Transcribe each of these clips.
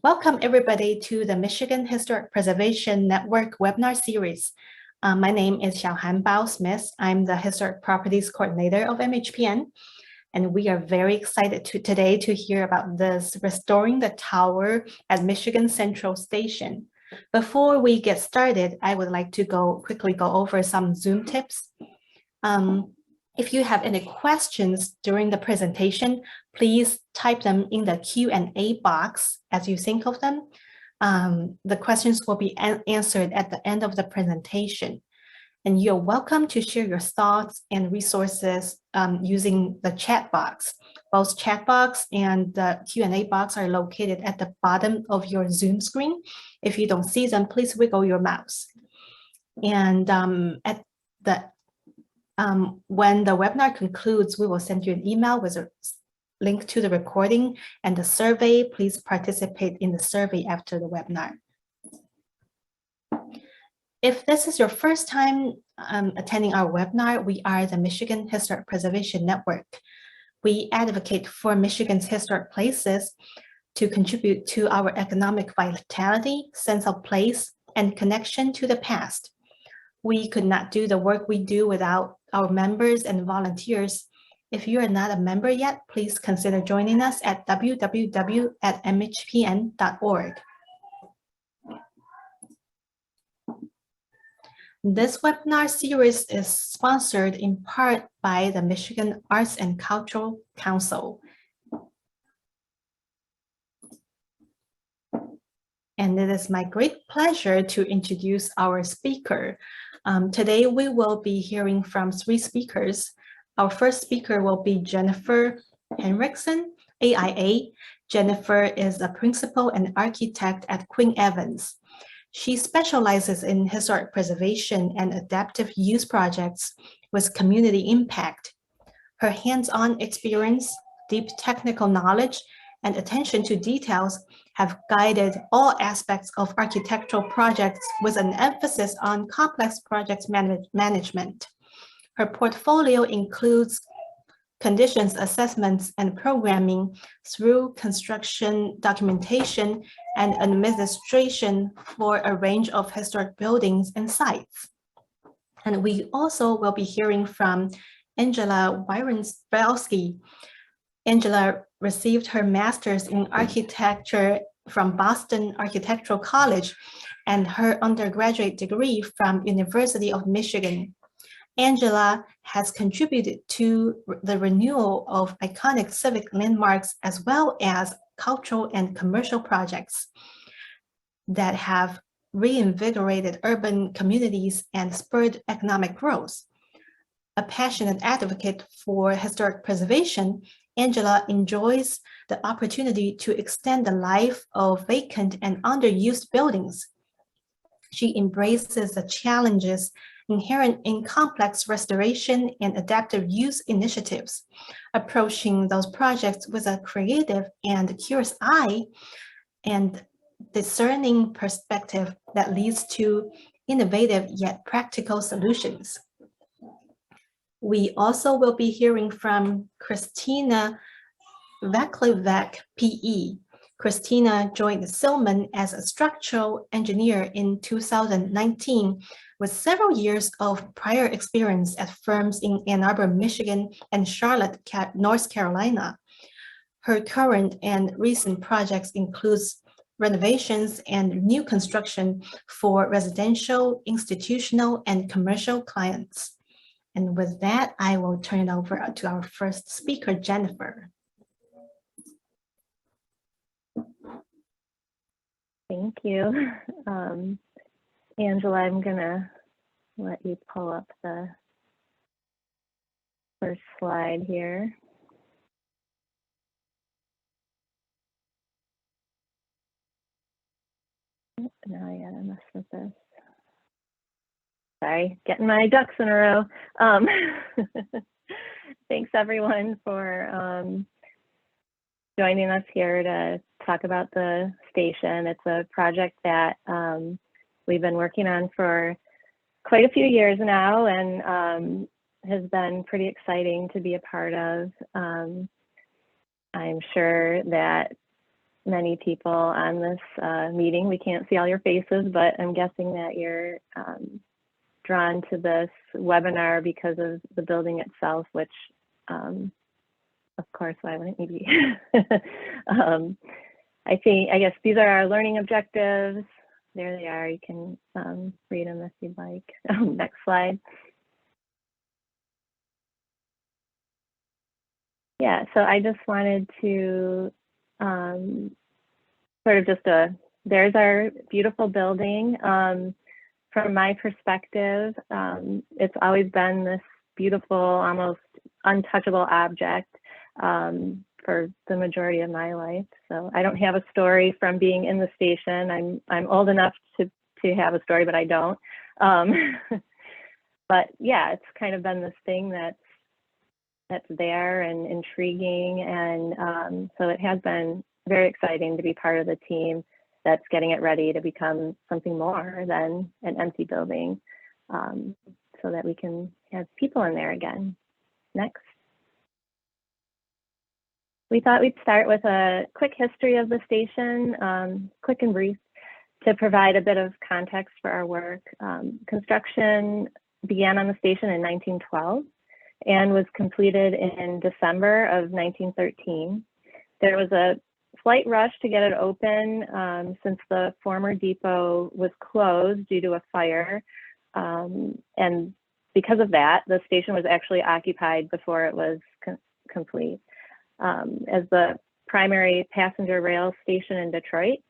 Welcome everybody to the Michigan Historic Preservation Network webinar series. My name is Xiaohan Bao Smith. I'm the Historic Properties Coordinator of MHPN, and we are very excited today to hear about this Restoring the Tower at Michigan Central Station. Before we get started, I would like to quickly go over some Zoom tips. If you have any questions during the presentation, please type them in the Q&A box as you think of them. The questions will be answered at the end of the presentation. And you're welcome to share your thoughts and resources using the chat box. Both chat box and the Q&A box are located at the bottom of your Zoom screen. If you don't see them, please wiggle your mouse. And when the webinar concludes, we will send you an email with a link to the recording and the survey. Please participate in the survey after the webinar. If this is your first time attending our webinar, we are the Michigan Historic Preservation Network. We advocate for Michigan's historic places to contribute to our economic vitality, sense of place, and connection to the past. We could not do the work we do without our members and volunteers. If you are not a member yet, please consider joining us at www.mhpn.org. This webinar series is sponsored in part by the Michigan Arts and Cultural Council. And it is my great pleasure to introduce our speaker. Today, we will be hearing from 3 speakers. Our first speaker will be Jennifer Henriksen Aia. Jennifer is a principal and architect at Quinn Evans. She specializes in historic preservation and adaptive use projects with community impact. Her hands-on experience, deep technical knowledge, and attention to details have guided all aspects of architectural projects with an emphasis on complex project management. Her portfolio includes conditions assessments and programming through construction documentation and administration for a range of historic buildings and sites. And we also will be hearing from Angela Zwelski. Angela received her master's in architecture from Boston Architectural College and her undergraduate degree from University of Michigan. Angela has contributed to the renewal of iconic civic landmarks as well as cultural and commercial projects that have reinvigorated urban communities and spurred economic growth. A passionate advocate for historic preservation, Angela enjoys the opportunity to extend the life of vacant and underused buildings. She embraces the challenges inherent in complex restoration and adaptive use initiatives, approaching those projects with a creative and curious eye and discerning perspective that leads to innovative yet practical solutions. We also will be hearing from Christina Vaklevak, PE. Christina joined Silman as a structural engineer in 2019 with several years of prior experience at firms in Ann Arbor, Michigan and Charlotte, North Carolina. Her current and recent projects includes renovations and new construction for residential, institutional, and commercial clients. And with that, I will turn it over to our first speaker, Jennifer. Thank you. Angela, I'm gonna let you pull up the first slide here. Now I gotta mess with this. Sorry, getting my ducks in a row. Thanks everyone for joining us here to talk about the station. It's a project that we've been working on for quite a few years now and has been pretty exciting to be a part of. I'm sure that many people on this meeting. We can't see all your faces, but I'm guessing that you're drawn to this webinar because of the building itself, which of course, why wouldn't you be? I guess these are our learning objectives. There they are. You can read them if you'd like. Next slide. Yeah, so I just wanted to sort of there's our beautiful building. From my perspective, it's always been this beautiful, almost untouchable object for the majority of my life. So I don't have a story from being in the station. I'm old enough to have a story, but I don't. But yeah, it's kind of been this thing that's there and intriguing, and so it has been very exciting to be part of the team that's getting it ready to become something more than an empty building, so that we can have people in there again. Next. We thought we'd start with a quick history of the station, quick and brief, to provide a bit of context for our work. Construction began on the station in 1912 and was completed in December of 1913. There was a slight rush to get it open since the former depot was closed due to a fire. And because of that, the station was actually occupied before it was complete. As the primary passenger rail station in Detroit,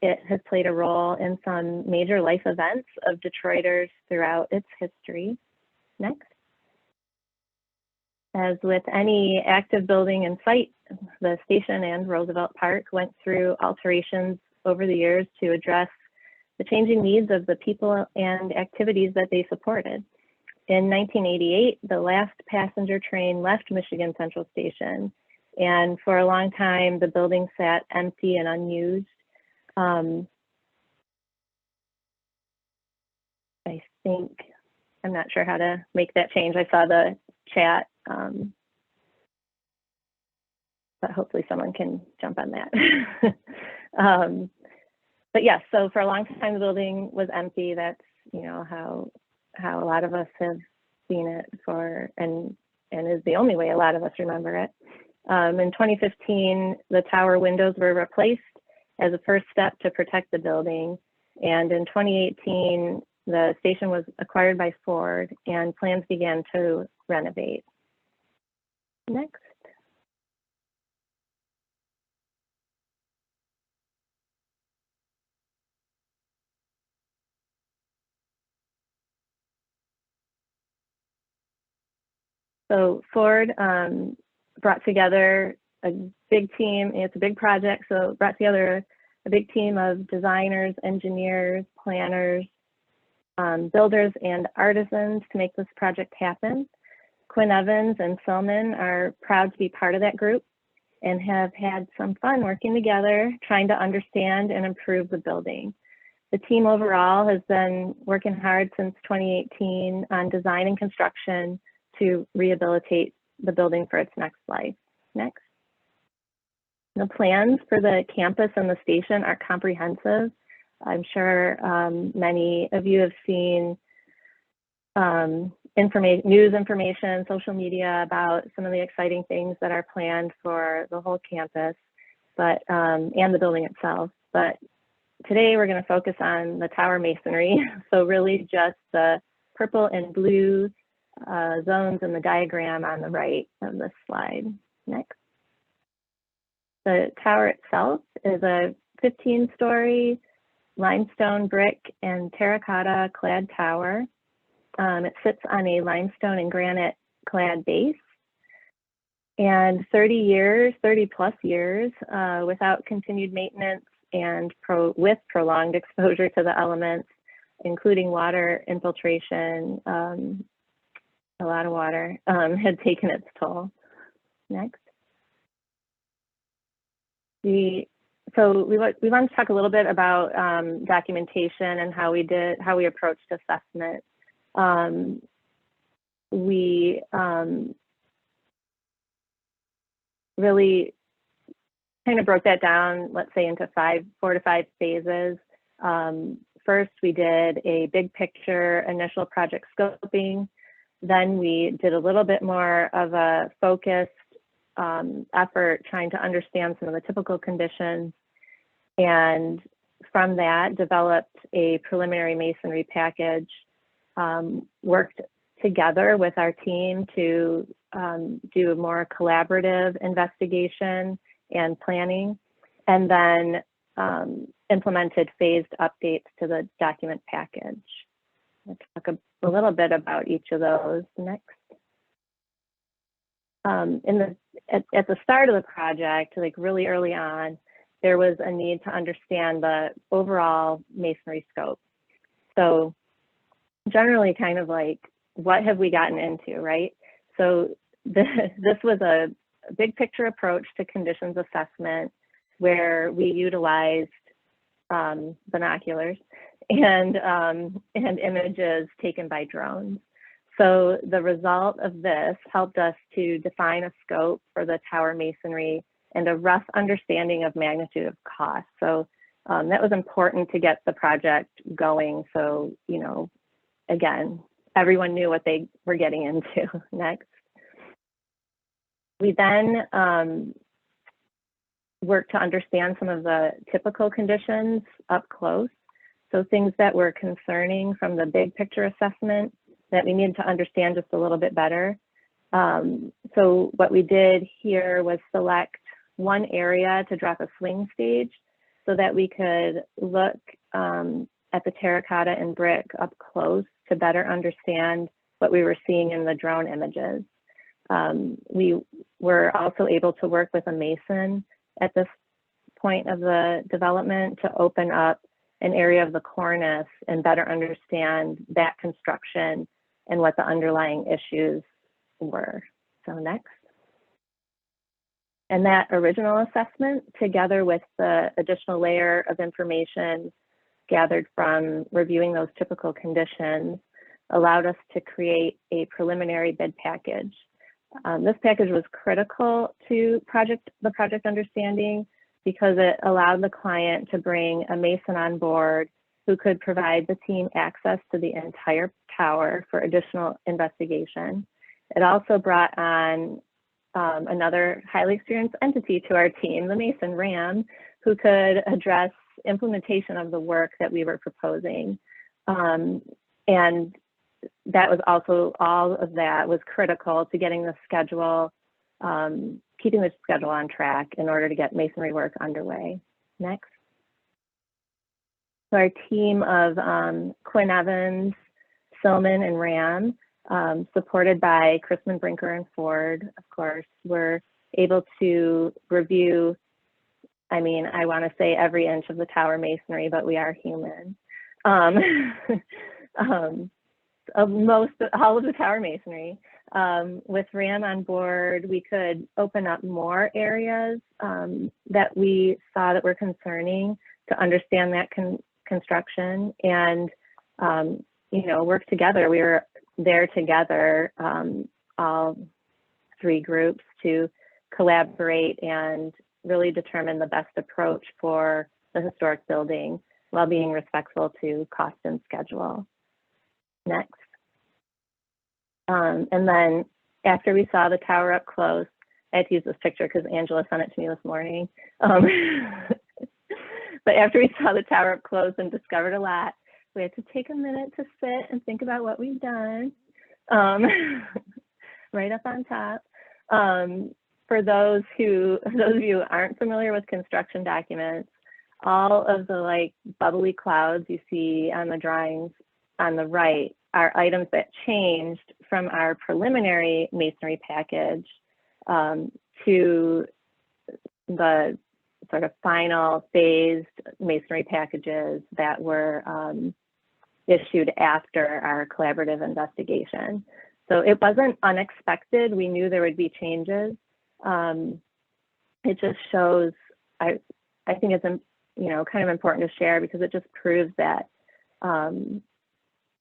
it has played a role in some major life events of Detroiters throughout its history. Next. As with any active building in sight, the station and Roosevelt Park went through alterations over the years to address the changing needs of the people and activities that they supported. In 1988, the last passenger train left Michigan Central Station, and for a long time, the building sat empty and unused. I think, I'm not sure how to make that change. I saw the chat, but hopefully someone can jump on that. But yes, so for a long time, the building was empty. That's, you know, how a lot of us have seen it for, and is the only way a lot of us remember it. In 2015, the tower windows were replaced as a first step to protect the building. And in 2018, the station was acquired by Ford and plans began to renovate. Next. So Ford brought together a big team. It's a big project, so brought together a big team of designers, engineers, planners, builders, and artisans to make this project happen. Quinn Evans and Silman are proud to be part of that group and have had some fun working together, trying to understand and improve the building. The team overall has been working hard since 2018 on design and construction to rehabilitate the building for its next life. Next. The plans for the campus and the station are comprehensive. I'm sure many of you have seen news information, social media about some of the exciting things that are planned for the whole campus, but and the building itself. But today we're going to focus on the tower masonry. So really just the purple and blue zones in the diagram on the right of this slide. Next. The tower itself is a 15-story limestone brick and terracotta clad tower. It sits on a limestone and granite clad base. And 30 plus years without continued maintenance and with prolonged exposure to the elements, including water infiltration, a lot of water, had taken its toll. Next. So we want to talk a little bit about documentation and how we approached assessment. We really kind of broke that down, let's say, into 4 to 5 phases. First, we did a big picture initial project scoping. Then we did a little bit more of a focused effort trying to understand some of the typical conditions. And from that, developed a preliminary masonry package, worked together with our team to do a more collaborative investigation and planning, and then implemented phased updates to the document package. I'll talk a little bit about each of those next. At the start of the project, like really early on, there was a need to understand the overall masonry scope. So generally kind of like, what have we gotten into, right? So this was a big picture approach to conditions assessment where we utilized binoculars and images taken by drones. So the result of this helped us to define a scope for the tower masonry and a rough understanding of magnitude of cost. So that was important to get the project going. So, you know, again, everyone knew what they were getting into. Next. We then worked to understand some of the typical conditions up close. So things that were concerning from the big picture assessment that we needed to understand just a little bit better. So what we did here was select one area to drop a swing stage so that we could look at the terracotta and brick up close to better understand what we were seeing in the drone images. We were also able to work with a mason at this point of the development to open up an area of the cornice and better understand that construction and what the underlying issues were. So next. And that original assessment, together with the additional layer of information gathered from reviewing those typical conditions, allowed us to create a preliminary bid package. This package was critical to the project understanding because it allowed the client to bring a mason on board who could provide the team access to the entire tower for additional investigation. It also brought on another highly experienced entity to our team, the mason Ram, who could address implementation of the work that we were proposing. And that was also, all of that was critical to getting the schedule, keeping the schedule on track in order to get masonry work underway. Next. So our team of Quinn Evans, Silman, and Ram, supported by Chrisman, Brinker, and Ford, of course, were able to review, I mean, I want to say every inch of the tower masonry, but we are human. All of the tower masonry. With Ram on board, we could open up more areas that we saw that were concerning to understand that construction and, you know, work together. We were there together, all three groups, to collaborate and really determine the best approach for the historic building while being respectful to cost and schedule. Next. And then after we saw the tower up close, I had to use this picture because Angela sent it to me this morning. But after we saw the tower up close and discovered a lot, we had to take a minute to sit and think about what we've done. Right up on top. For those of you who aren't familiar with construction documents, all of the like bubbly clouds you see on the drawings on the right are items that changed from our preliminary masonry package to the sort of final phased masonry packages that were issued after our collaborative investigation. So it wasn't unexpected. We knew there would be changes. It just shows, I think it's, you know, kind of important to share because it just proves that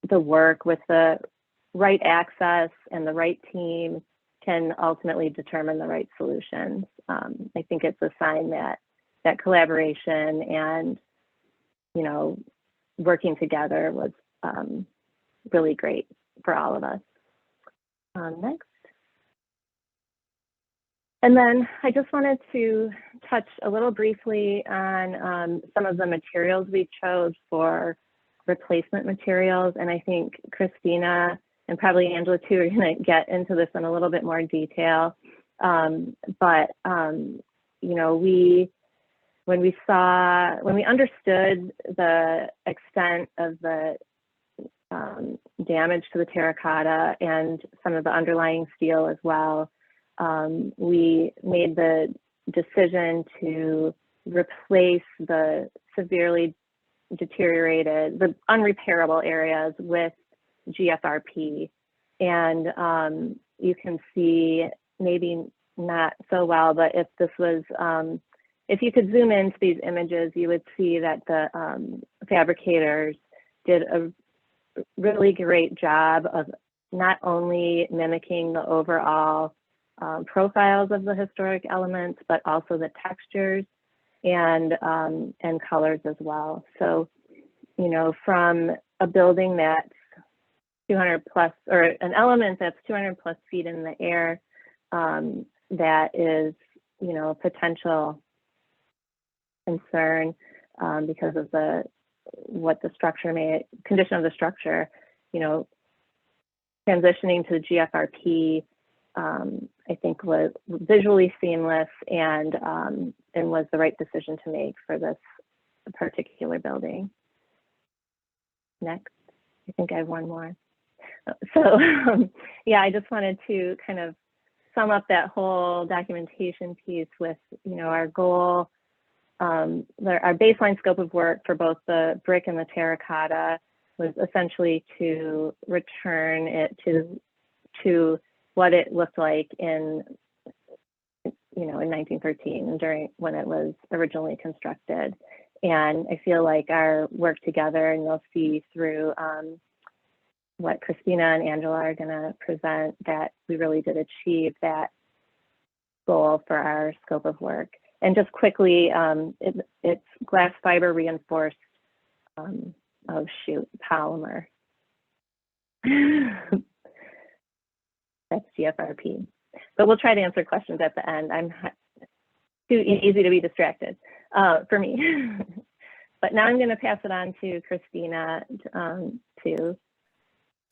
the work with the right access and the right team can ultimately determine the right solutions. I think it's a sign that collaboration and, you know, working together was really great for all of us. Next. And then I just wanted to touch a little briefly on some of the materials we chose for replacement materials. And I think Christina and probably Angela too are going to get into this in a little bit more detail. You know, when we understood the extent of the damage to the terracotta and some of the underlying steel as well, we made the decision to replace the severely deteriorated, the unrepairable areas with GFRP. And you can see, maybe not so well, but if this was, if you could zoom into these images, you would see that the fabricators did a really great job of not only mimicking the overall profiles of the historic elements, but also the textures and colors as well. So, you know, from a building that's 200 plus, or an element that's 200 plus feet in the air, that is, you know, a potential concern because of what the structure condition of the structure, you know, transitioning to the GFRP, I think was visually seamless and was the right decision to make for this particular building. Next, I think I have one more. So yeah, I just wanted to kind of sum up that whole documentation piece with, you know, our goal, our baseline scope of work for both the brick and the terracotta was essentially to return it to what it looked like in, you know, in 1913 and during when it was originally constructed. And I feel like our work together, and you'll see through what Christina and Angela are going to present, that we really did achieve that goal for our scope of work. And just quickly, it's glass fiber reinforced, polymer. That's GFRP. But we'll try to answer questions at the end. I'm too easy to be distracted for me. But now I'm going to pass it on to Christina to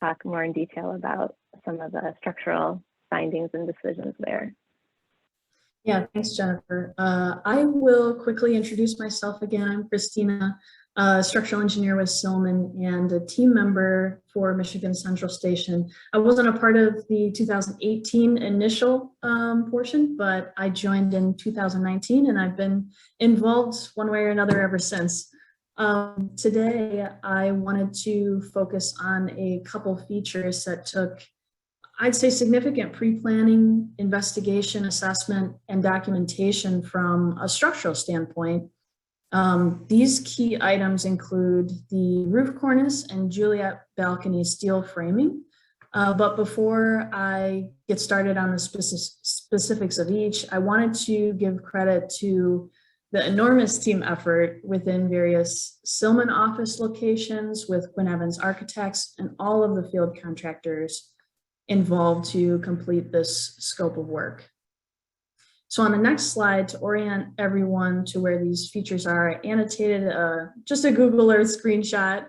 talk more in detail about some of the structural findings and decisions there. Yeah, thanks, Jennifer. I will quickly introduce myself again. I'm Christina, structural engineer with Silman and a team member for Michigan Central Station. I wasn't a part of the 2018 initial portion, but I joined in 2019 and I've been involved one way or another ever since. Today, I wanted to focus on a couple features that took, I'd say, significant pre-planning, investigation, assessment, and documentation from a structural standpoint. These key items include the roof cornice and Juliet Balconies steel framing. But before I get started on the specifics of each, I wanted to give credit to the enormous team effort within various Silman office locations with Quinn Evans architects and all of the field contractors involved to complete this scope of work. So on the next slide, to orient everyone to where these features are, I annotated just a Google Earth screenshot.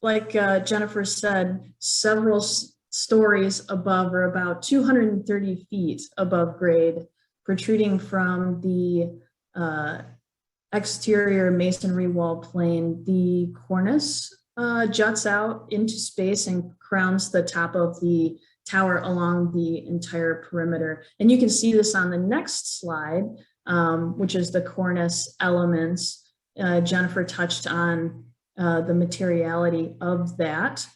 Like Jennifer said, several stories above, or about 230 feet above grade, protruding from the exterior masonry wall plane. The cornice juts out into space and crowns the top of the tower along the entire perimeter. And you can see this on the next slide, which is the cornice elements. Jennifer touched on the materiality of that.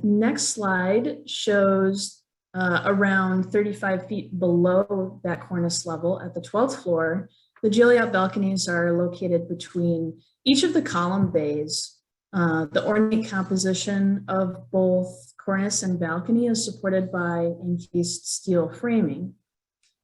Next slide shows around 35 feet below that cornice level at the 12th floor, the Juliet balconies are located between each of the column bays. The ornate composition of both cornice and balcony is supported by encased steel framing.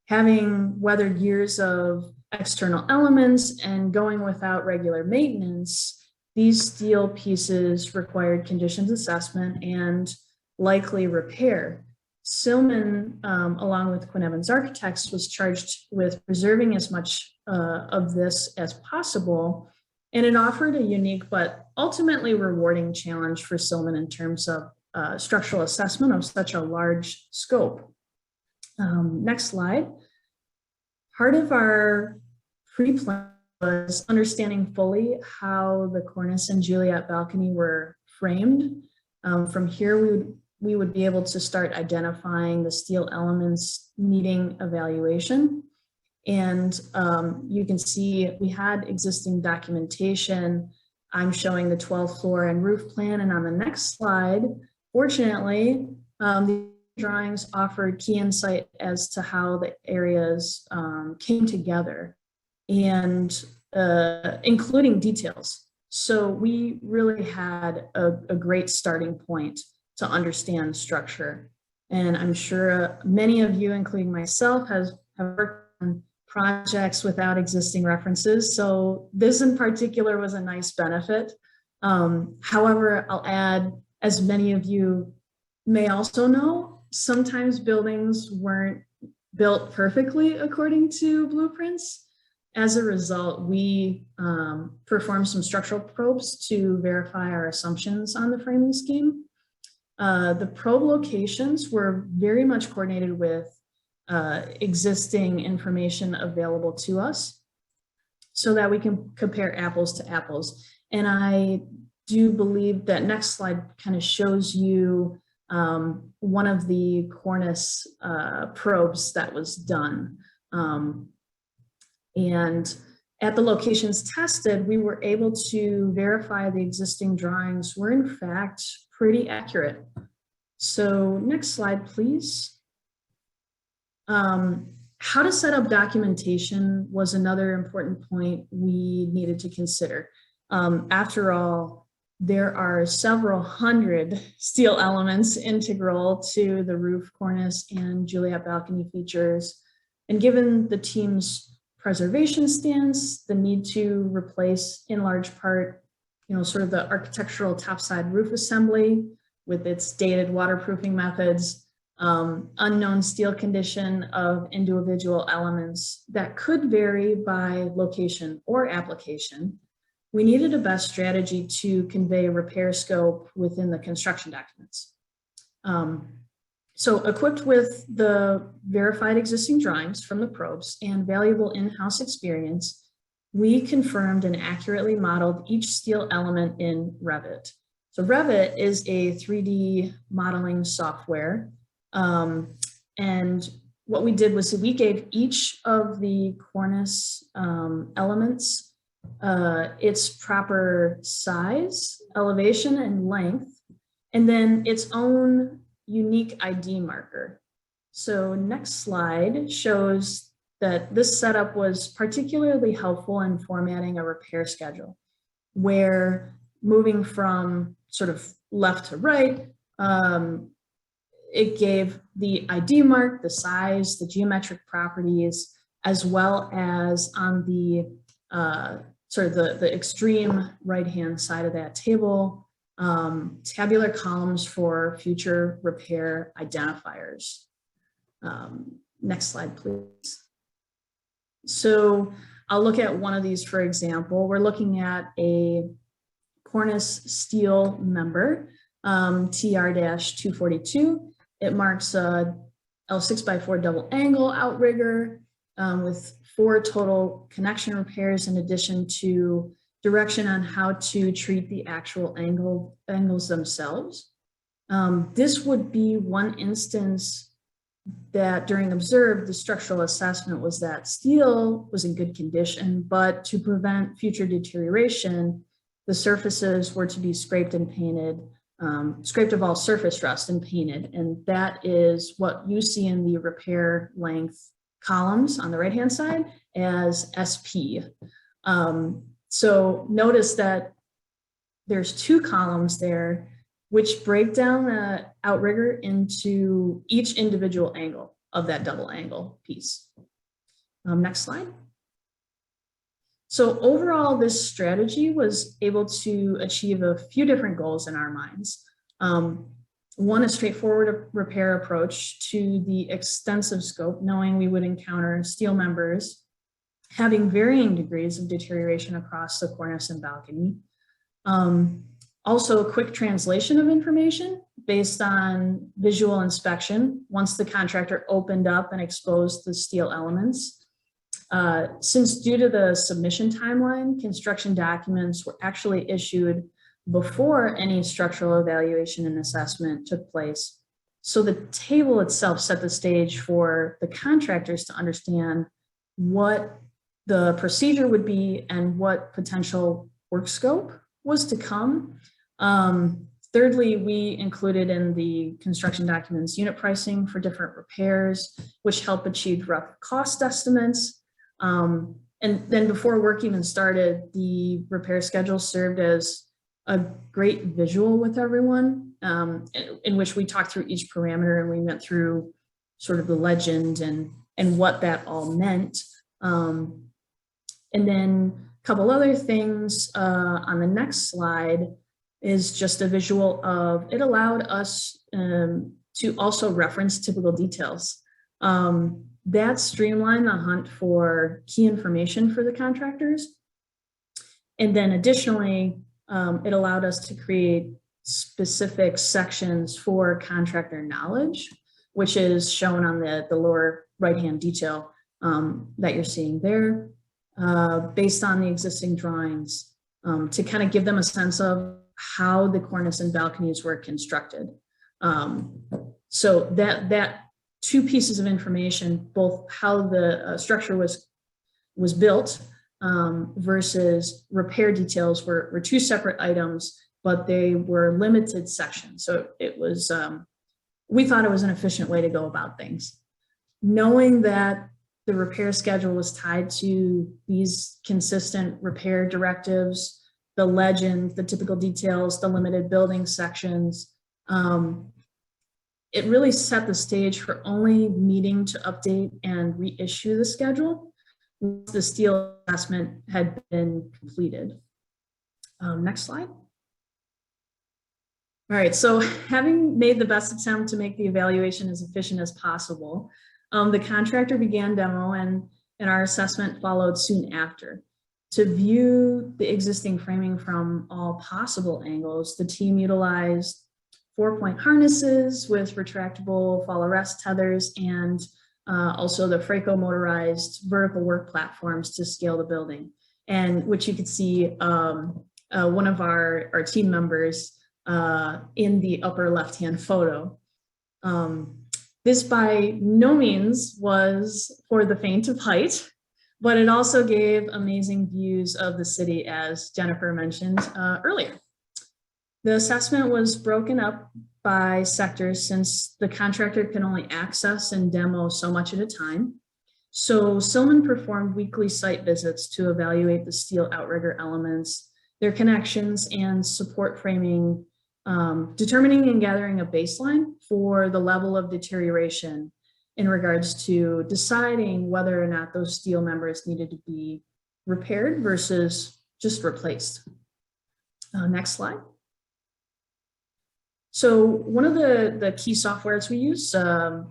Having weathered years of external elements and going without regular maintenance, these steel pieces required conditions assessment and likely repair. Silman, along with Quinn Evans Architects, was charged with preserving as much of this as possible, and it offered a unique but ultimately rewarding challenge for Silman in terms of structural assessment of such a large scope. Next slide. Part of our pre-plan was understanding fully how the cornice and Juliet balcony were framed. From here, we would be able to start identifying the steel elements needing evaluation. And you can see we had existing documentation. I'm showing the 12th floor and roof plan. And on the next slide, fortunately, the drawings offered key insight as to how the areas came together, and including details. So we really had a great starting point to understand structure. And I'm sure many of you, including myself, have worked on projects without existing references. So this in particular was a nice benefit. However, I'll add, as many of you may also know, sometimes buildings weren't built perfectly according to blueprints. As a result, we performed some structural probes to verify our assumptions on the framing scheme. The probe locations were very much coordinated with existing information available to us so that we can compare apples to apples. And I do believe that next slide kind of shows you one of the cornice probes that was done. And at the locations tested, we were able to verify the existing drawings were in fact pretty accurate. So next slide, please. How to set up documentation was another important point we needed to consider. After all, there are several hundred steel elements integral to the roof, cornice, and Juliet balcony features. And given the team's preservation stance, the need to replace in large part, sort of the architectural topside roof assembly with its dated waterproofing methods, unknown steel condition of individual elements that could vary by location or application, we needed a best strategy to convey repair scope within the construction documents. So equipped with the verified existing drawings from the probes and valuable in-house experience, we confirmed and accurately modeled each steel element in Revit. So Revit is a 3D modeling software. And what we did was we gave each of the cornice elements its proper size, elevation, and length, and then its own unique ID marker. So next slide shows that this setup was particularly helpful in formatting a repair schedule, where moving from sort of left to right, it gave the ID mark, the size, the geometric properties, as well as on the sort of the extreme right-hand side of that table, tabular columns for future repair identifiers. Next slide, please. So I'll look at one of these, for example. We're looking at a cornice steel member, TR-242. It marks a L6x4 double angle outrigger with 4 total connection repairs in addition to direction on how to treat the actual angles themselves. This would be one instance that during observed, the structural assessment was that steel was in good condition, but to prevent future deterioration, the surfaces were to be scraped and painted, scraped of all surface rust and painted. And that is what you see in the repair length columns on the right-hand side as SP. So notice that there's 2 columns there which break down the outrigger into each individual angle of that double angle piece. Next slide. So overall, this strategy was able to achieve a few different goals in our minds. One, a straightforward repair approach to the extensive scope, knowing we would encounter steel members having varying degrees of deterioration across the cornice and balcony. Also, a quick translation of information based on visual inspection once the contractor opened up and exposed the steel elements. Since due to the submission timeline, construction documents were actually issued before any structural evaluation and assessment took place. So the table itself set the stage for the contractors to understand what the procedure would be and what potential work scope was to come. Thirdly, we included in the construction documents unit pricing for different repairs, which help achieve rough cost estimates. And then before work even started, the repair schedule served as a great visual with everyone, in which we talked through each parameter and we went through sort of the legend and what that all meant. And then a couple other things on the next slide is just a visual of, it allowed us to also reference typical details. That streamlined the hunt for key information for the contractors. And then additionally, it allowed us to create specific sections for contractor knowledge, which is shown on the lower right-hand detail that you're seeing there, based on the existing drawings, to kind of give them a sense of how the cornice and balconies were constructed. So that two pieces of information, both how the structure was built versus repair details were two separate items, but they were limited sections. So it was, we thought it was an efficient way to go about things. Knowing that the repair schedule was tied to these consistent repair directives, the legend, the typical details, the limited building sections, it really set the stage for only needing to update and reissue the schedule once the steel assessment had been completed. Next slide. All right, so having made the best attempt to make the evaluation as efficient as possible, the contractor began demo and our assessment followed soon after. To view the existing framing from all possible angles, the team utilized 4-point harnesses with retractable fall arrest tethers and also the Fraco motorized vertical work platforms to scale the building, and which you could see one of our team members in the upper left-hand photo. This by no means was for the faint of heart, but it also gave amazing views of the city, as Jennifer mentioned earlier. The assessment was broken up by sectors since the contractor can only access and demo so much at a time. So Silman performed weekly site visits to evaluate the steel outrigger elements, their connections and support framing, determining and gathering a baseline for the level of deterioration in regards to deciding whether or not those steel members needed to be repaired versus just replaced. Next slide. So one of the key softwares we used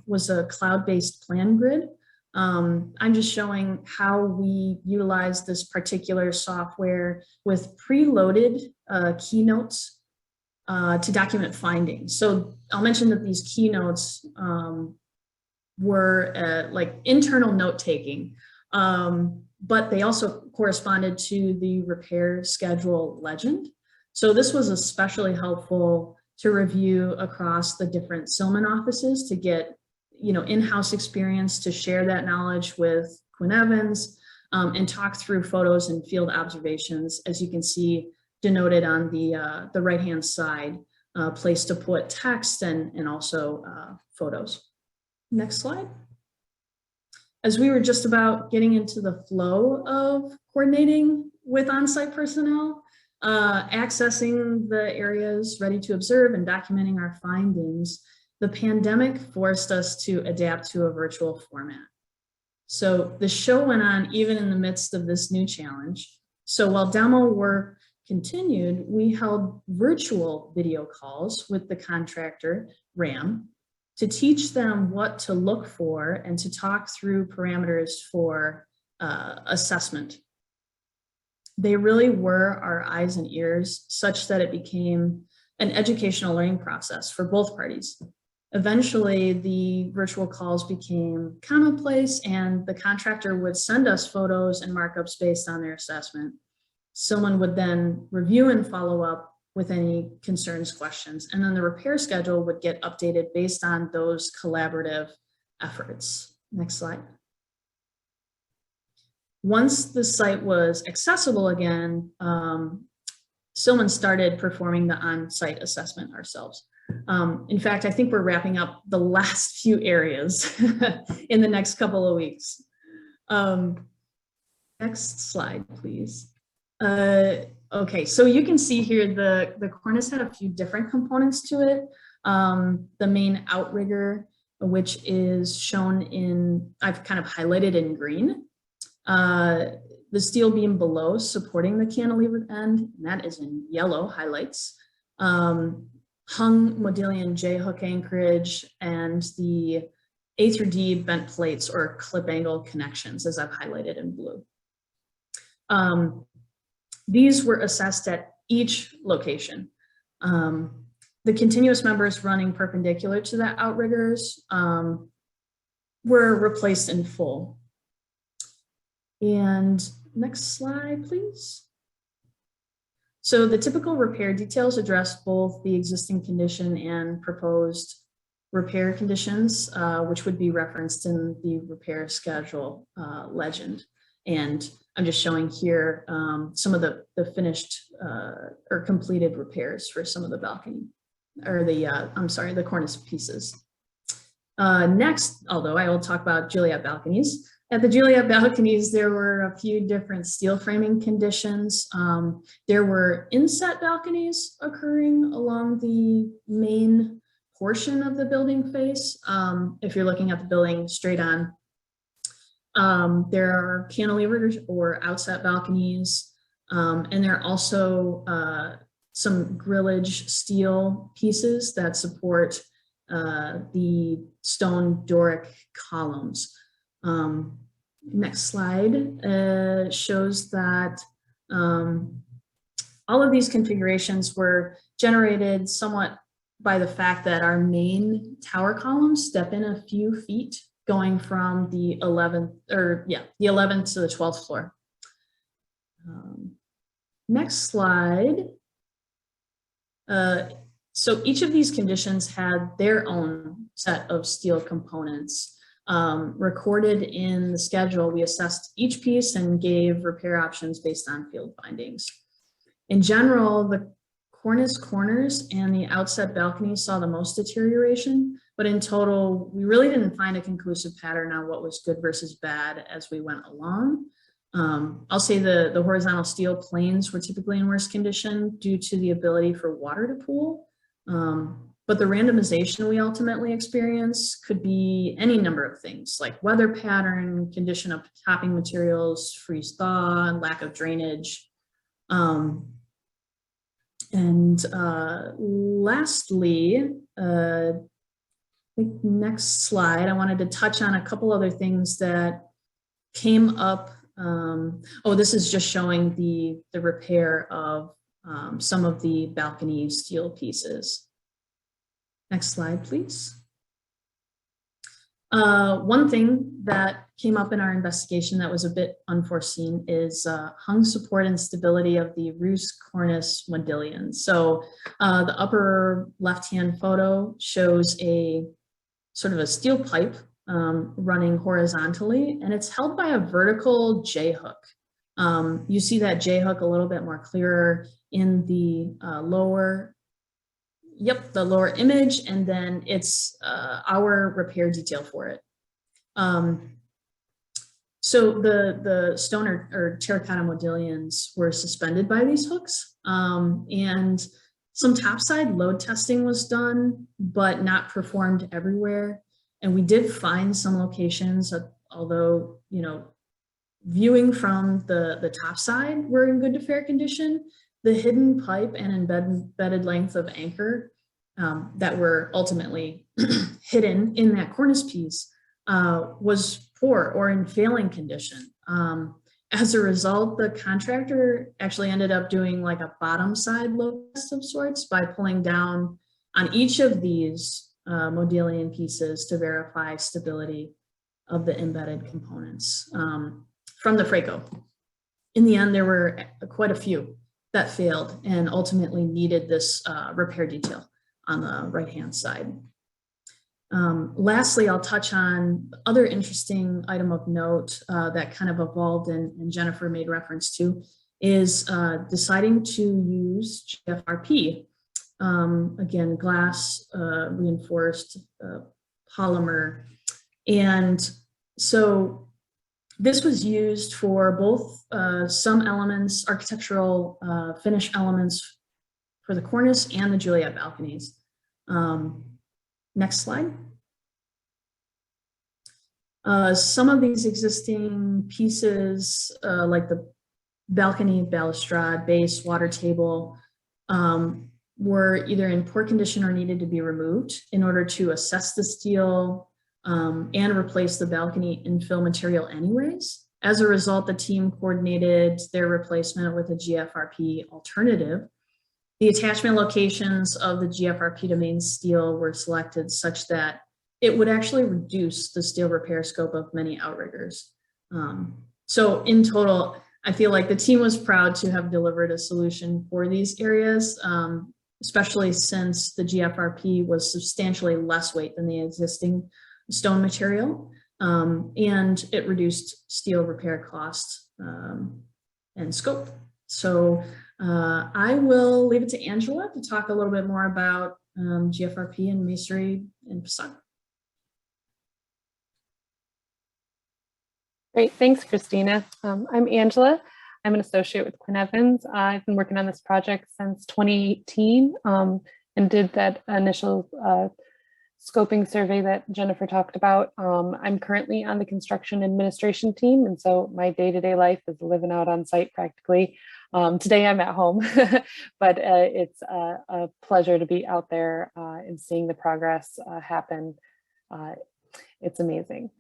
was a cloud-based plan grid. I'm just showing how we utilize this particular software with preloaded keynotes to document findings. So I'll mention that these keynotes were like internal note-taking, but they also corresponded to the repair schedule legend. So this was especially helpful to review across the different Silman offices to get, in-house experience, to share that knowledge with Quinn Evans, and talk through photos and field observations, as you can see denoted on the right-hand side, place to put text and also photos. Next slide. As we were just about getting into the flow of coordinating with on-site personnel, accessing the areas, ready to observe and documenting our findings, the pandemic forced us to adapt to a virtual format. So the show went on even in the midst of this new challenge. So while demo work continued, we held virtual video calls with the contractor, RAM, to teach them what to look for and to talk through parameters for assessment. They really were our eyes and ears, such that it became an educational learning process for both parties. Eventually, the virtual calls became commonplace, and the contractor would send us photos and markups based on their assessment. Someone would then review and follow up with any concerns, questions, and then the repair schedule would get updated based on those collaborative efforts. Next slide. Once the site was accessible again, someone started performing the on-site assessment ourselves. In fact, I think we're wrapping up the last few areas in the next couple of weeks. Next slide, please. Okay, so you can see here the cornice had a few different components to it. The main outrigger, which is shown in, I've kind of highlighted in green. The steel beam below supporting the cantilevered end, and that is in yellow highlights. Hung modillion J-hook anchorage and the A through D bent plates or clip angle connections, as I've highlighted in blue. These were assessed at each location. The continuous members running perpendicular to the outriggers were replaced in full. And next slide, please. So the typical repair details address both the existing condition and proposed repair conditions, which would be referenced in the repair schedule legend. And I'm just showing here some of the finished or completed repairs for some of the balcony, or the, I'm sorry, the cornice pieces. Next, although I will talk about Juliet Balconies. At the Juliet Balconies, there were a few different steel framing conditions. There were inset balconies occurring along the main portion of the building face. If you're looking at the building straight on, there are cantilevers or outset balconies, and there are also some grillage steel pieces that support the stone Doric columns. Next slide shows that all of these configurations were generated somewhat by the fact that our main tower columns step in a few feet going from the 11th to the 12th floor. Next slide. So each of these conditions had their own set of steel components. Recorded in the schedule, we assessed each piece and gave repair options based on field findings. In general, the cornice corners and the outset balconies saw the most deterioration, but in total, we really didn't find a conclusive pattern on what was good versus bad as we went along. I'll say the horizontal steel planes were typically in worse condition due to the ability for water to pool. But the randomization we ultimately experience could be any number of things like weather pattern, condition of topping materials, freeze thaw, and lack of drainage. Lastly, I think next slide, I wanted to touch on a couple other things that came up. This is just showing the repair of some of the balcony steel pieces. Next slide, please. One thing that came up in our investigation that was a bit unforeseen is hung support and stability of the roost cornice modillion. So the upper left-hand photo shows a sort of a steel pipe running horizontally, and it's held by a vertical J-hook. You see that J-hook a little bit more clearer in the lower image, and then it's our repair detail for it. So the stone or terracotta modillions were suspended by these hooks, and some topside load testing was done, but not performed everywhere. And we did find some locations, although, you know, viewing from the top side were in good to fair condition. The hidden pipe and embedded length of anchor that were ultimately hidden in that cornice piece was poor or in failing condition. As a result, the contractor actually ended up doing like a bottom side load test of sorts by pulling down on each of these modillion pieces to verify stability of the embedded components from the Fraco. In the end, there were quite a few that failed and ultimately needed this repair detail on the right-hand side. Lastly, I'll touch on other interesting item of note that kind of evolved and Jennifer made reference to is deciding to use GFRP. Again, glass reinforced polymer. And so this was used for both some elements, architectural finish elements for the cornice and the Juliet balconies. Next slide. Some of these existing pieces, like the balcony, balustrade, base, water table, were either in poor condition or needed to be removed in order to assess the steel and replace the balcony infill material anyways. As a result, the team coordinated their replacement with a GFRP alternative. The attachment locations of the GFRP to main steel were selected such that it would actually reduce the steel repair scope of many outriggers. So in total, I feel like the team was proud to have delivered a solution for these areas, especially since the GFRP was substantially less weight than the existing stone material, and it reduced steel repair costs and scope. So I will leave it to Angela to talk a little bit more about GFRP and masonry and facade. Great, thanks, Christina. I'm Angela. I'm an associate with Quinn Evans. I've been working on this project since 2018 and did that initial scoping survey that Jennifer talked about. I'm currently on the construction administration team, and so my day-to-day life is living out on site practically. Today I'm at home, but it's a pleasure to be out there and seeing the progress happen. It's amazing.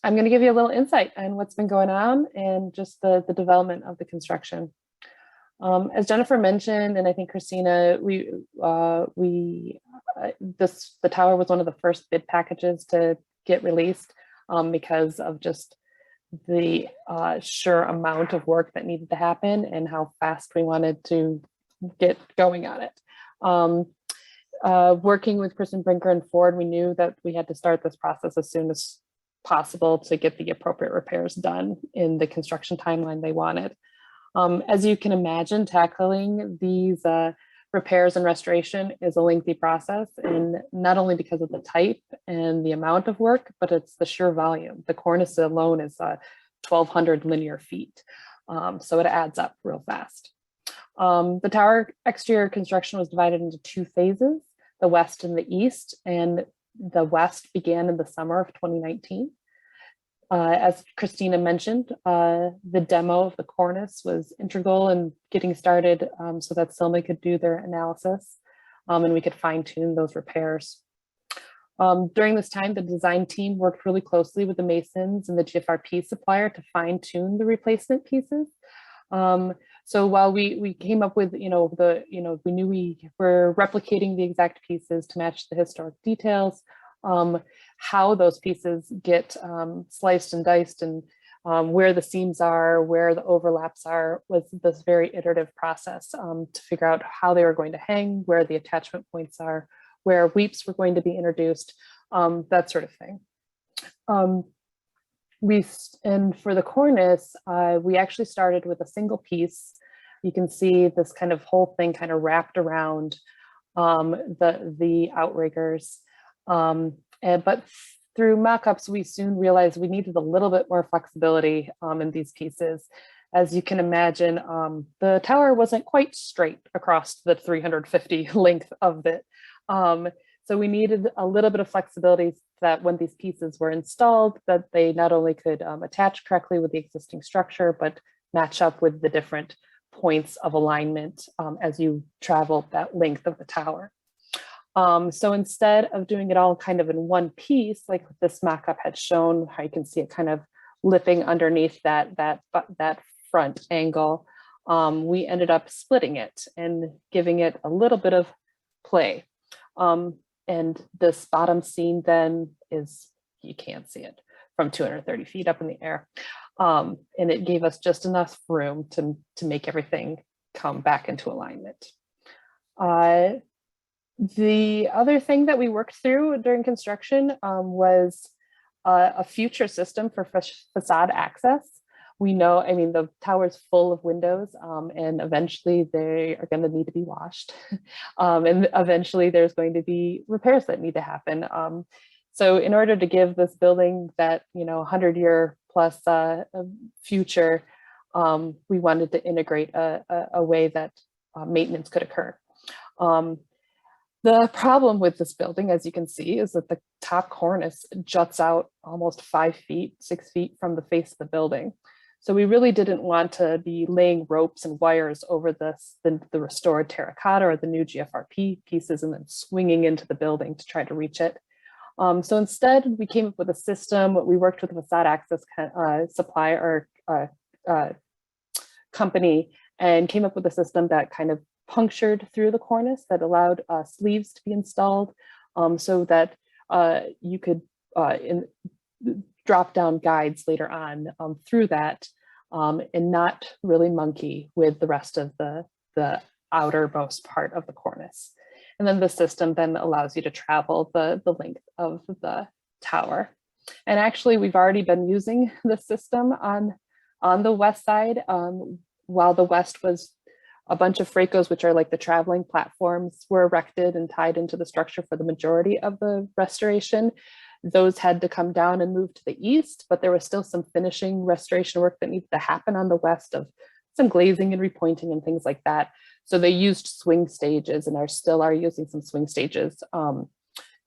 I'm going to give you a little insight on what's been going on and just the development of the construction. As Jennifer mentioned, and I think Christina, the tower was one of the first bid packages to get released because of just the sheer amount of work that needed to happen and how fast we wanted to get going on it. Working with Kristen Brinker and Ford, we knew that we had to start this process as soon as possible to get the appropriate repairs done in the construction timeline they wanted. As you can imagine, tackling these repairs and restoration is a lengthy process, and not only because of the type and the amount of work, but it's the sheer volume. The cornice alone is 1,200 linear feet, so it adds up real fast. The tower exterior construction was divided into two phases, the west and the east, and the west began in the summer of 2019. As Christina mentioned, the demo of the cornice was integral in getting started so that Silma could do their analysis and we could fine tune those repairs. During this time, the design team worked really closely with the masons and the GFRP supplier to fine tune the replacement pieces. So while we came up with, we knew we were replicating the exact pieces to match the historic details, how those pieces get sliced and diced and where the seams are, where the overlaps are, was this very iterative process to figure out how they were going to hang, where the attachment points are, where weeps were going to be introduced, that sort of thing. And for the cornice, we actually started with a single piece. You can see this kind of whole thing kind of wrapped around the outriggers. But through mock-ups, we soon realized we needed a little bit more flexibility in these pieces. As you can imagine, the tower wasn't quite straight across the 350 length of it. So we needed a little bit of flexibility so that when these pieces were installed, that they not only could attach correctly with the existing structure, but match up with the different points of alignment as you travel that length of the tower. So instead of doing it all kind of in one piece, like this mock-up had shown, how you can see it kind of lipping underneath that front angle, we ended up splitting it and giving it a little bit of play. And this bottom scene then is, you can't see it from 230 feet up in the air. And it gave us just enough room to make everything come back into alignment. The other thing that we worked through during construction was a future system for facade access. We know, I mean, the tower's full of windows and eventually they are going to need to be washed. And eventually there's going to be repairs that need to happen. So in order to give this building that, 100-year plus future, we wanted to integrate a way that maintenance could occur. The problem with this building, as you can see, is that the top cornice juts out almost 5 feet, 6 feet from the face of the building. So we really didn't want to be laying ropes and wires over the restored terracotta or the new GFRP pieces and then swinging into the building to try to reach it. So instead, we came up with a system. We worked with a facade access supplier or company and came up with a system that kind of punctured through the cornice that allowed sleeves to be installed so that you could drop down guides later on through that and not really monkey with the rest of the outermost part of the cornice. And then the system then allows you to travel the length of the tower. And actually, we've already been using the system on the west side. While the west was a bunch of fracos, which are like the traveling platforms, were erected and tied into the structure for the majority of the restoration. Those had to come down and move to the east, but there was still some finishing restoration work that needed to happen on the west of some glazing and repointing and things like that. So they used swing stages and still are using some swing stages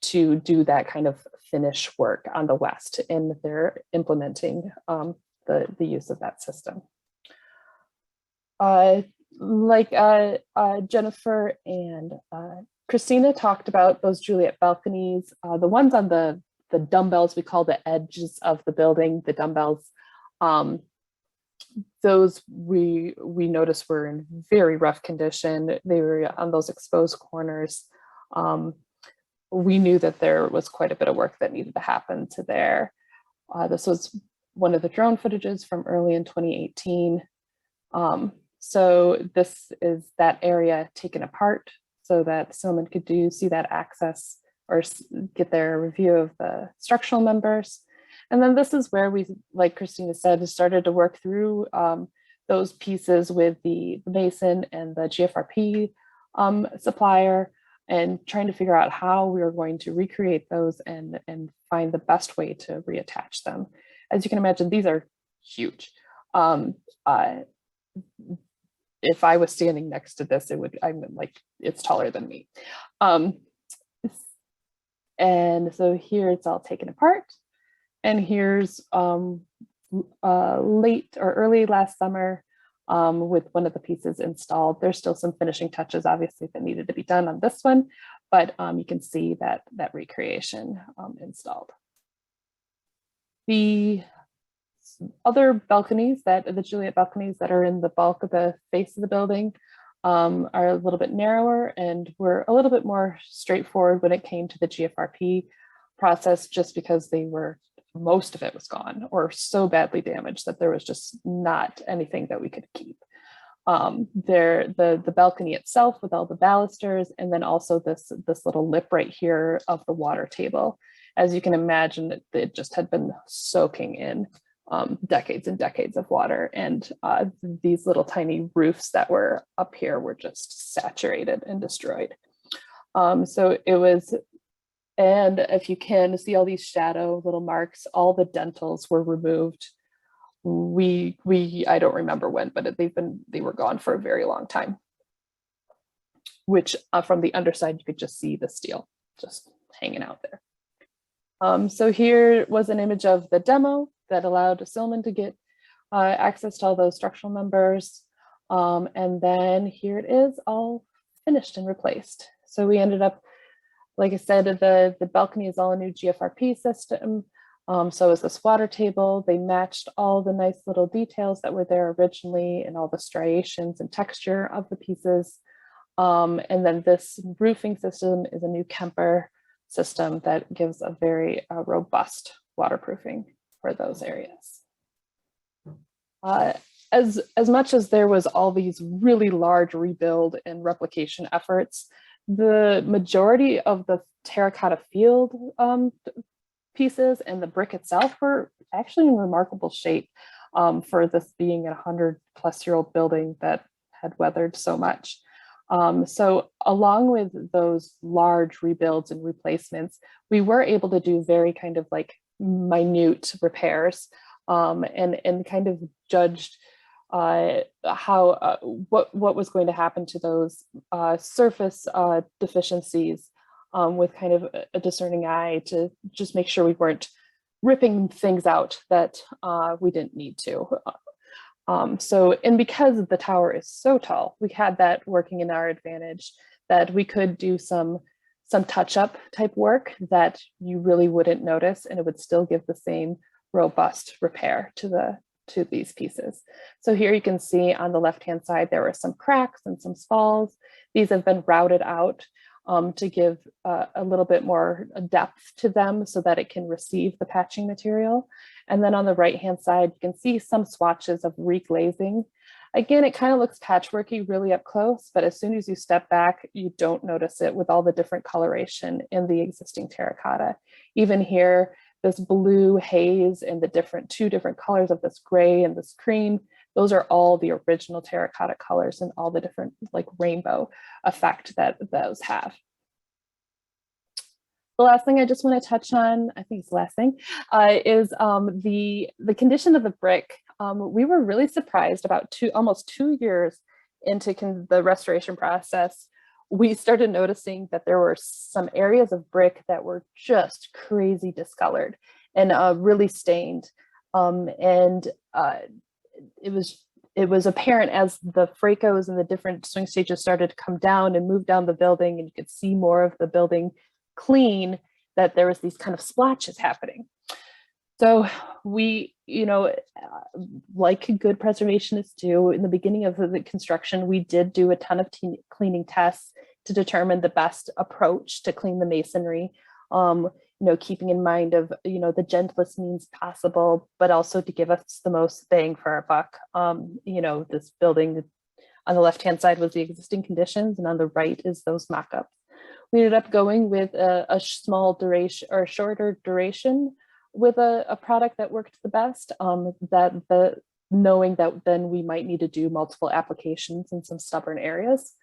to do that kind of finish work on the west, and they're implementing the use of that system. Like Jennifer and Christina talked about those Juliet balconies, the ones on the dumbbells, we call the edges of the building, the dumbbells. Those we noticed were in very rough condition. They were on those exposed corners. We knew that there was quite a bit of work that needed to happen to there. This was one of the drone footages from early in 2018. So this is that area taken apart so that someone could see that access or get their review of the structural members. And then this is where we, like Christina said, started to work through those pieces with the mason and the GFRP supplier and trying to figure out how we were going to recreate those and find the best way to reattach them. As you can imagine, these are huge. If I was standing next to this, it's taller than me. And so here it's all taken apart. And here's late or early last summer with one of the pieces installed. There's still some finishing touches, obviously, that needed to be done on this one, but you can see that recreation installed. The other balconies, the Juliet balconies that are in the bulk of the face of the building are a little bit narrower and were a little bit more straightforward when it came to the GFRP process, just because most of it was gone or so badly damaged that there was just not anything that we could keep. The balcony itself with all the balusters, and then also this little lip right here of the water table. As you can imagine, it just had been soaking in decades and decades of water, and these little tiny roofs that were up here were just saturated and destroyed. So it was And if you can see all these shadow little marks, all the dentils were removed. I don't remember when, but they were gone for a very long time. Which from the underside, you could just see the steel just hanging out there. So here was an image of the demo that allowed Silman to get access to all those structural members. And then here it is all finished and replaced. So we ended up, like I said, the balcony is all a new GFRP system. So is this water table. They matched all the nice little details that were there originally and all the striations and texture of the pieces. And then this roofing system is a new Kemper system that gives a very robust waterproofing for those areas. As much as there was all these really large rebuild and replication efforts, the majority of the terracotta field pieces and the brick itself were actually in remarkable shape for this being a 100-plus-year-old building that had weathered so much. So along with those large rebuilds and replacements, we were able to do very kind of like minute repairs and kind of judged what was going to happen to those surface deficiencies with kind of a discerning eye to just make sure we weren't ripping things out that we didn't need to. And because the tower is so tall, we had that working in our advantage, that we could do some touch-up type work that you really wouldn't notice, and it would still give the same robust repair to these pieces. So here you can see on the left-hand side, there were some cracks and some spalls. These have been routed out to give a little bit more depth to them so that it can receive the patching material. And then on the right-hand side, you can see some swatches of reglazing. Again, it kind of looks patchworky really up close, but as soon as you step back, you don't notice it with all the different coloration in the existing terracotta. Even here, this blue haze and the two different colors of this gray and this cream, those are all the original terracotta colors and all the different like rainbow effect that those have. The last thing I just want to touch on, I think it's the last thing, is the condition of the brick. We were really surprised about almost 2 years into the restoration process. We started noticing that there were some areas of brick that were just crazy discolored and really stained. It was apparent as the fracos and the different swing stages started to come down and move down the building, and you could see more of the building clean, that there was these kind of splotches happening. So we, like good preservationists do, in the beginning of the construction, we did do a ton of cleaning tests to determine the best approach to clean the masonry, keeping in mind of, the gentlest means possible, but also to give us the most bang for our buck. This building on the left-hand side was the existing conditions, and on the right is those mock-ups. We ended up going with a small duration or shorter duration with a product that worked the best, knowing that then we might need to do multiple applications in some stubborn areas.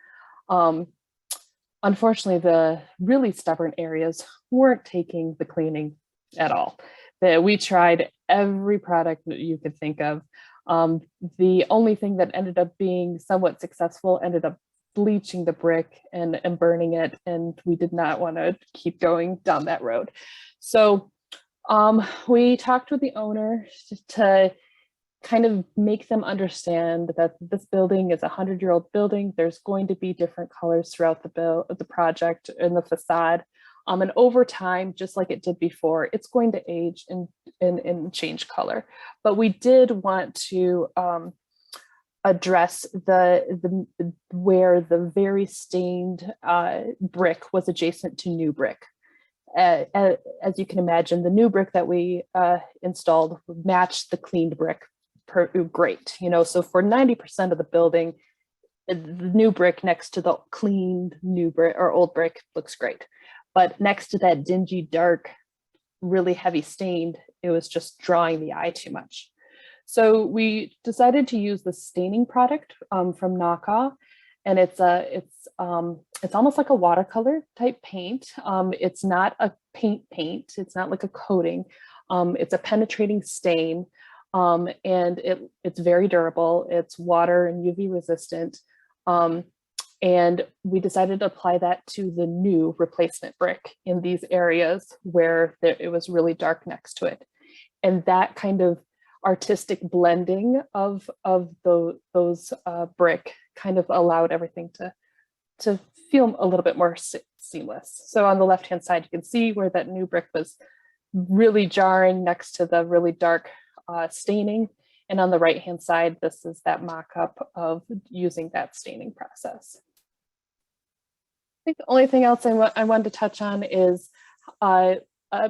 Unfortunately, the really stubborn areas weren't taking the cleaning at all. We tried every product that you could think of. The only thing that ended up being somewhat successful ended up bleaching the brick and burning it, and we did not want to keep going down that road. So we talked with the owner to kind of make them understand that this building is a 100-year-old building. There's going to be different colors throughout the project and the facade. And over time, just like it did before, it's going to age and change color. But we did want to address where the very stained brick was adjacent to new brick. As you can imagine, the new brick that we installed matched the cleaned brick great. So for 90% of the building, the new brick next to the cleaned new brick or old brick looks great. But next to that dingy, dark, really heavy stained, it was just drawing the eye too much. So we decided to use the staining product from Naka, and it's almost like a watercolor type paint. It's not a paint. It's not like a coating. It's a penetrating stain, and it's very durable. It's water and UV resistant. And we decided to apply that to the new replacement brick in these areas where it was really dark next to it. And that kind of artistic blending of those brick kind of allowed everything to feel a little bit more seamless. So on the left-hand side, you can see where that new brick was really jarring next to the really dark staining. And on the right-hand side, this is that mock-up of using that staining process. I think the only thing else I wanted to touch on is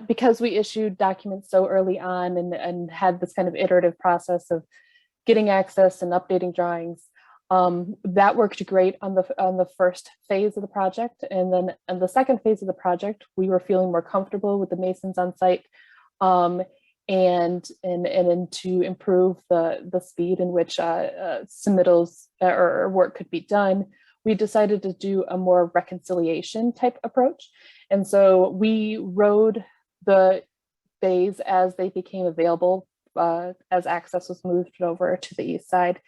because we issued documents so early on and had this kind of iterative process of getting access and updating drawings, that worked great on the first phase of the project. And then in the second phase of the project, we were feeling more comfortable with the masons on site, and to improve the speed in which submittals or work could be done, we decided to do a more reconciliation type approach. And so we rode the bays as they became available, as access was moved over to the east side,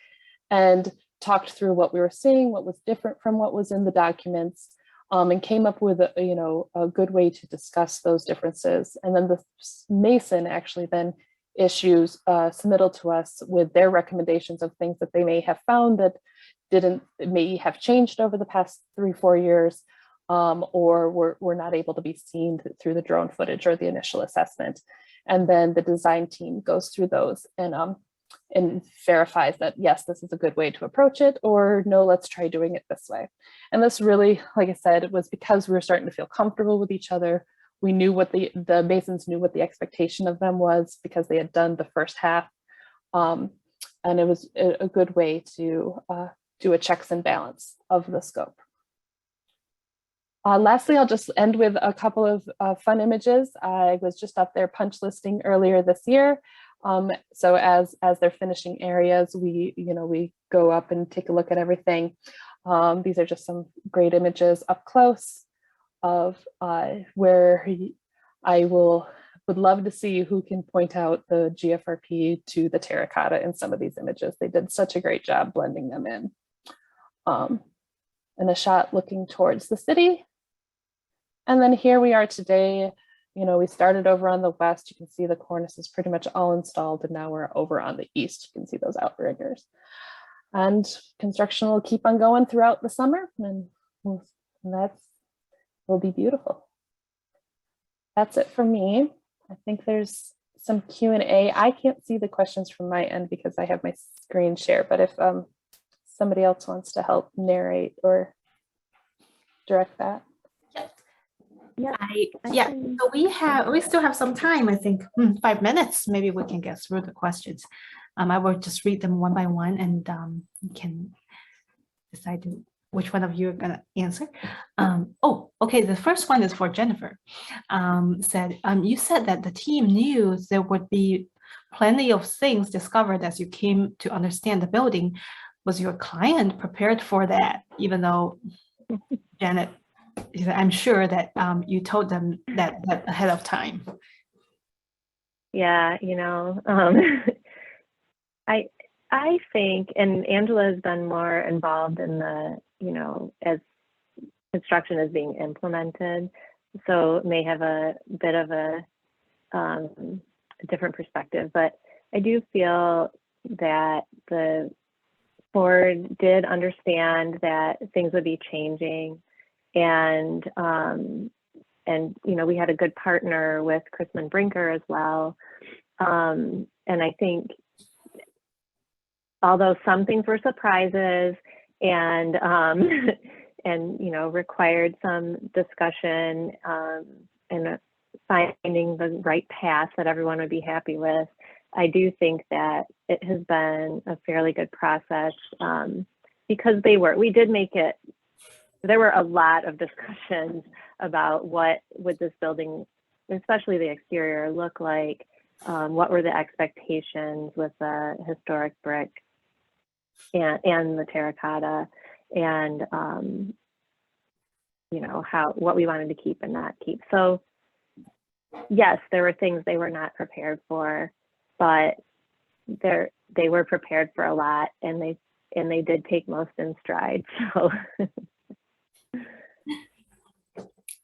and talked through what we were seeing, what was different from what was in the documents, and came up with a good way to discuss those differences. And then the mason actually then issues submittal to us with their recommendations of things that they may have found that may have changed over the past 3-4 years, or were not able to be seen through the drone footage or the initial assessment. And then the design team goes through those and verifies that, yes, this is a good way to approach it, or no, let's try doing it this way. And this really, like I said, it was because we were starting to feel comfortable with each other. We knew what the masons knew what the expectation of them was because they had done the first half. And it was a good way to do a checks and balance of the scope. Lastly, I'll just end with a couple of fun images. I was just up there punch listing earlier this year. So as they're finishing areas, we go up and take a look at everything. These are just some great images up close of where I would love to see who can point out the GFRP to the terracotta in some of these images. They did such a great job blending them in. And a shot looking towards the city. And then here we are today. We started over on the west. You can see the cornice is pretty much all installed, and now we're over on the east. You can see those outriggers. And construction will keep on going throughout the summer, and that will be beautiful. That's it for me. I think there's some Q&A. I can't see the questions from my end because I have my screen share, but if somebody else wants to help narrate or direct that. So we still have some time. I think 5 minutes. Maybe we can get through the questions. I will just read them one by one, and you can decide which one of you are gonna answer. Okay. The first one is for Jennifer. You said that the team knew there would be plenty of things discovered as you came to understand the building. Was your client prepared for that? Even though Janet, I'm sure that you told them that ahead of time. Yeah, I think, and Angela has been more involved in the, as construction is being implemented, so may have a bit of a different perspective, but I do feel that the board did understand that things would be changing, and we had a good partner with Chrisman Brinker as well, and I think although some things were surprises and required some discussion and finding the right path that everyone would be happy with, I do think that it has been a fairly good process because we did make it. There were a lot of discussions about what would this building, especially the exterior, look like. What were the expectations with the historic brick and the terracotta, and you know, what we wanted to keep and not keep. So yes, there were things they were not prepared for, but they were prepared for a lot, and they did take most in stride. So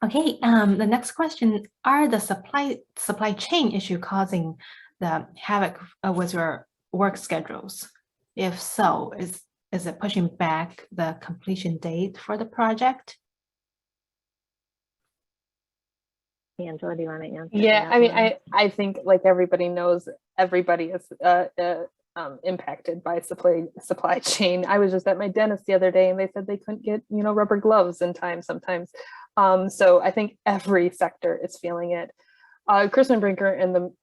Okay, the next question, are the supply chain issue causing the havoc with your work schedules? If so, is it pushing back the completion date for the project? Angela, do you want to answer? Yeah, that I mean, one? I think like everybody knows, everybody is impacted by supply chain. I was just at my dentist the other day, and they said they couldn't get, you know, rubber gloves in time sometimes. So I think every sector is feeling it. Kristen Brinker and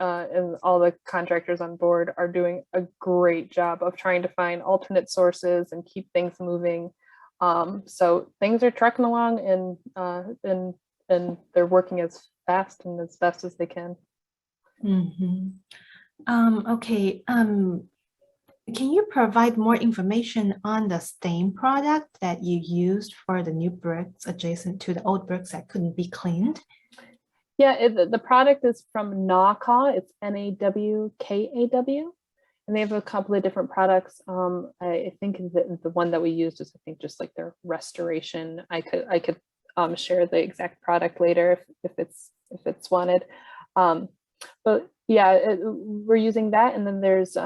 all the contractors on board are doing a great job of trying to find alternate sources and keep things moving. So things are trucking along, and they're working as fast and as best as they can. Okay. Can you provide more information on the stain product that you used for the new bricks adjacent to the old bricks that couldn't be cleaned? Yeah, the product is from Nawkaw. It's Nawkaw, and they have a couple of different products. I think the one that we used is, I think, just like their restoration. I could share the exact product later if it's wanted. But yeah, we're using that, and then there's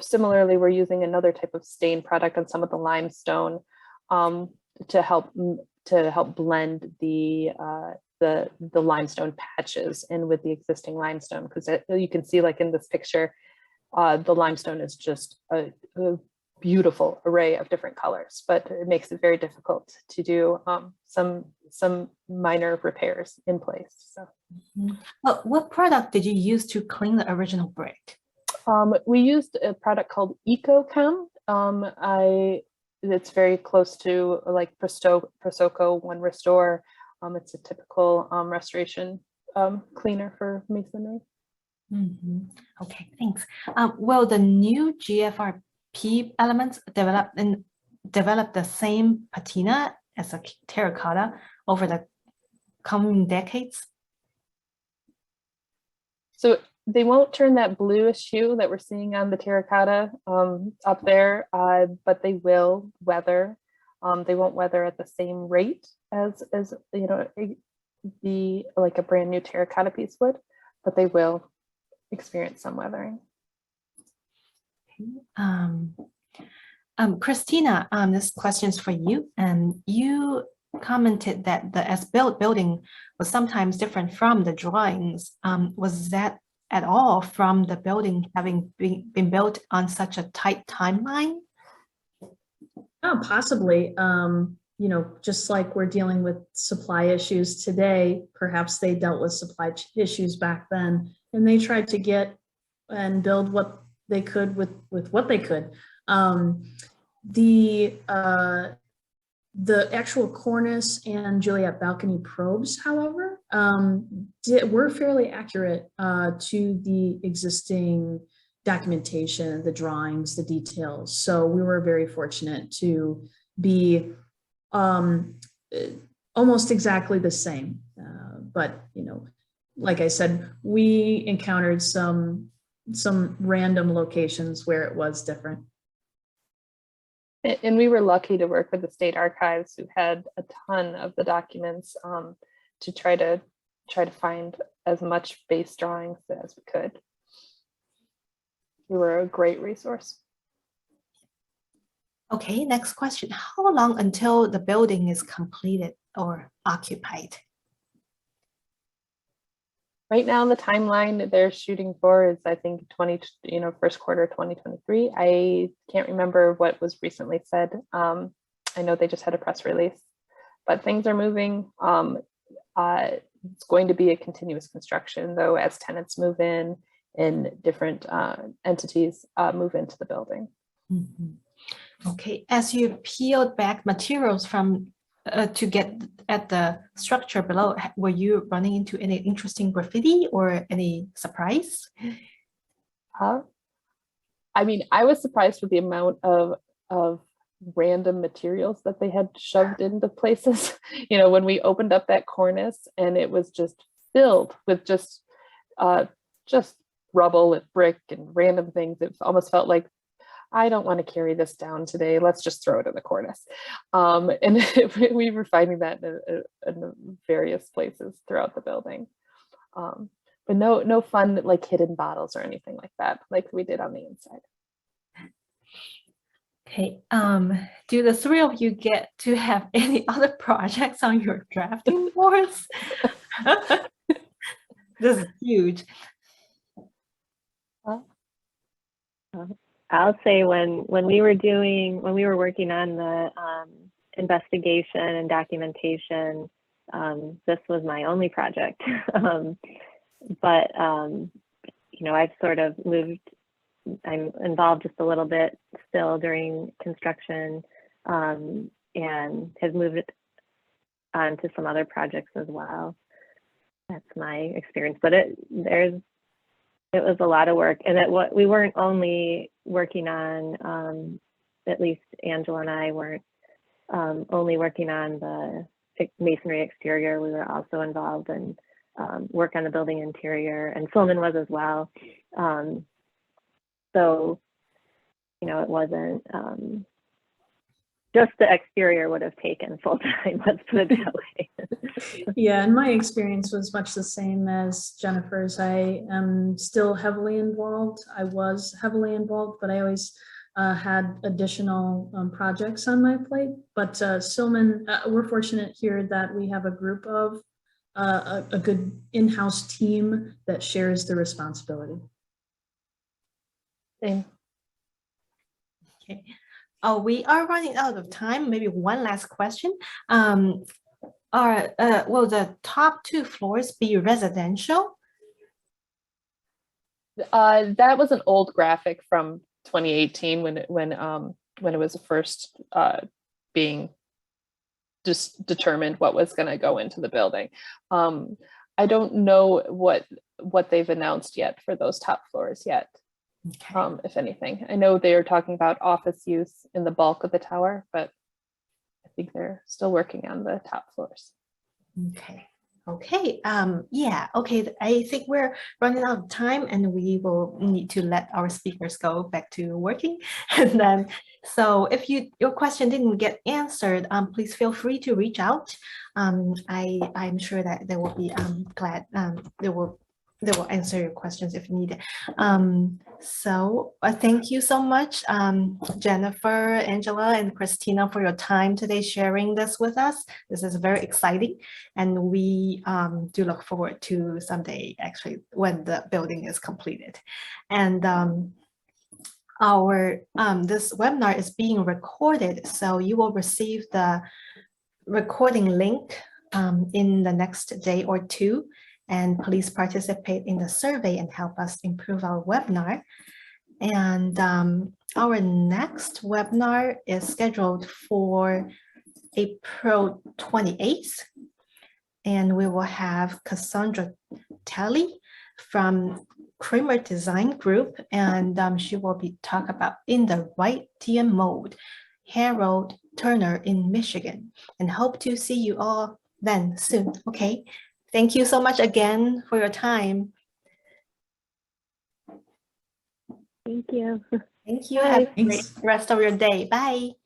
similarly we're using another type of stain product on some of the limestone to help blend the limestone patches in with the existing limestone, because you can see, like in this picture, the limestone is just a beautiful array of different colors, but it makes it very difficult to do some minor repairs in place. So, Well, what product did you use to clean the original brick? we used a product called EcoChem. It's very close to like Prosoco One Restore. It's a typical restoration cleaner for masonry. Okay, thanks. Will the new GFRP elements develop the same patina as a terracotta over the coming decades? So they won't turn that bluish hue that we're seeing on the terracotta up there, but they will weather. They won't weather at the same rate as you know, like a brand new terracotta piece would, but they will experience some weathering. Christina, this question is for you. You commented that the as-built building was sometimes different from the drawings. Was that at all from the building having been built on such a tight timeline? Oh, possibly. You know, just like we're dealing with supply issues today, perhaps they dealt with supply issues back then, and they tried to get and build what they could with what they could. The actual cornice and Juliet balcony probes, however, were fairly accurate to the existing documentation, the drawings, the details. So we were very fortunate to be almost exactly the same. But, you know, like I said, we encountered some random locations where it was different. And we were lucky to work with the state archives, who had a ton of the documents to try to find as much base drawings as we could. We were a great resource. Okay, next question. How long until the building is completed or occupied? Right now, the timeline they're shooting for is, I think, first quarter 2023. I can't remember what was recently said. I know they just had a press release, but things are moving. It's going to be a continuous construction, though, as tenants move in and different entities move into the building. Okay, as you peeled back materials from to get at the structure below, were you running into any interesting graffiti or any surprise? I mean, I was surprised with the amount of random materials that they had shoved into places. You know, when we opened up that cornice and it was just filled with just rubble and brick and random things, it almost felt like, I don't want to carry this down today. Let's just throw it in the cornice. And we were finding that in various places throughout the building. But no fun like hidden bottles or anything like that, like we did on the inside. Okay, do the three of you get to have any other projects on your drafting boards? This is huge. I'll say when we were working on the investigation and documentation, this was my only project. But you know, I've sort of moved. I'm involved just a little bit still during construction, and have moved on to some other projects as well. That's my experience, but it was a lot of work, and we weren't only working on, at least Angela and I weren't only working on the masonry exterior. We were also involved in work on the building interior, and Philman was as well. So, you know, it wasn't just the exterior would have taken full time, let's put it that way. Yeah, and my experience was much the same as Jennifer's. I am still heavily involved. I was heavily involved, but I always had additional projects on my plate. But Silman, we're fortunate here that we have a group of a good in-house team that shares the responsibility. Same. Okay. Oh, we are running out of time. Maybe one last question. Will the top 2 floors be residential? That was an old graphic from 2018 when it was first being just determined what was going to go into the building. I don't know what they've announced yet for those top floors yet. Okay. If anything, I know they are talking about office use in the bulk of the tower, but I think they're still working on the top floors. Okay. Okay. Yeah. Okay. I think we're running out of time, and we will need to let our speakers go back to working. And then, so if your question didn't get answered, please feel free to reach out. I'm sure that they will be glad. They will answer your questions if needed. So thank you so much, Jennifer, Angela, and Christina, for your time today sharing this with us. This is very exciting, and we do look forward to someday actually when the building is completed. And this webinar is being recorded, so you will receive the recording link in the next day or two. And please participate in the survey and help us improve our webinar. And our next webinar is scheduled for April 28th. And we will have Cassandra Talley from Kramer Design Group. And she will be talking about in the right TM mode, Harold Turner in Michigan. And hope to see you all then soon. Okay. Thank you so much again for your time. Thank you. Thank you. Bye. Have a great rest of your day. Bye.